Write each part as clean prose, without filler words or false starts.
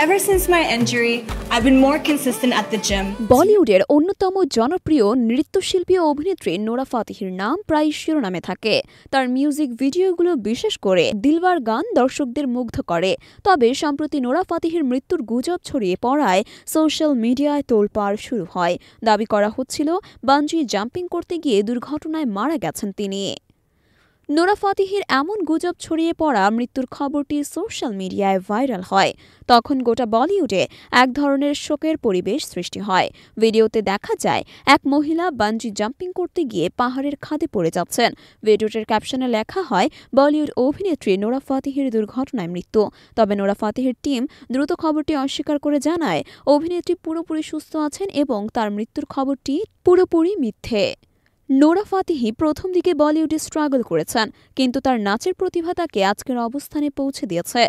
Ever since my injury, I've been more consistent at the gym. বলিউডের অন্যতম জনপ্রিয় নৃত্যশিল্পী ও অভিনেত্রী নোরা ফাতেহির নাম প্রায় শিরোনামে থাকে। তার মিউজিক ভিডিওগুলো বিশেষ করে দিলবার গান দর্শকদের মুগ্ধ করে। তবে সম্প্রতি নোরা ফাতেহির মৃত্যুর গুজব ছড়িয়ে পড়ায় সোশ্যাল মিডিয়ায় তোলপাড় শুরু হয়। দাবি করা হচ্ছিল বানজি জাম্পিং করতে গিয়ে দুর্ঘটনায় মারা গেছেন তিনি। নোরা ফাতেহির এমন গুজব ছড়িয়ে পড়া মৃত্যুর খবরটি সোশ্যাল মিডিয়ায় ভাইরাল হয়। তখন গোটা বলিউডে এক ধরনের শোকের পরিবেশ সৃষ্টি হয়। ভিডিওতে দেখা যায় এক মহিলা বানজি জাম্পিং করতে গিয়ে পাহাড়ের খাদে পড়ে যাচ্ছেন। ভিডিওটির ক্যাপশনে লেখা হয়, বলিউড অভিনেত্রী নোরা ফাতেহির দুর্ঘটনায় মৃত্যু। তবে নোরা ফাতেহির টিম দ্রুত খবরটি অস্বীকার করে জানায়, অভিনেত্রী পুরোপুরি সুস্থ আছেন এবং তার মৃত্যুর খবরটি পুরোপুরি মিথ্যে। নোরা ফাতেহি প্রথম দিকে বলিউডে স্ট্রাগল করেছেন, কিন্তু তার নাচের প্রতিভা তাকে আজকের অবস্থানে পৌঁছে দিয়েছে।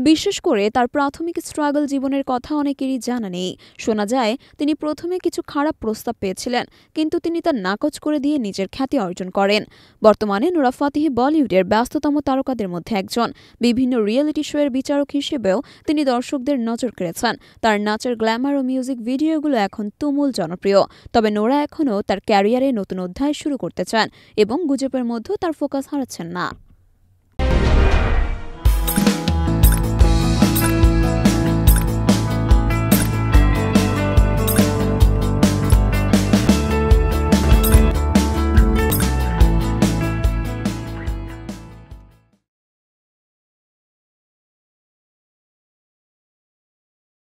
বিশেষ করে তার প্রাথমিক স্ট্রাগল জীবনের কথা অনেকেরই জানা নেই। শোনা যায় তিনি প্রথমে কিছু খারাপ প্রস্তাব পেয়েছিলেন, কিন্তু তিনি তা নাকচ করে দিয়ে নিজের খ্যাতি অর্জন করেন। বর্তমানে নোরা ফাতেহি বলিউডের ব্যস্ততম তারকাদের মধ্যে একজন। বিভিন্ন রিয়েলিটি শোয়ের বিচারক হিসেবেও তিনি দর্শকদের নজর কেড়েছেন। তার নাচের গ্ল্যামার ও মিউজিক ভিডিওগুলো এখন তুমুল জনপ্রিয়। তবে নোরা এখনও তার ক্যারিয়ারে নতুন অধ্যায় শুরু করতে চান এবং গুজবের মধ্যেও তার ফোকাস হারাচ্ছেন না।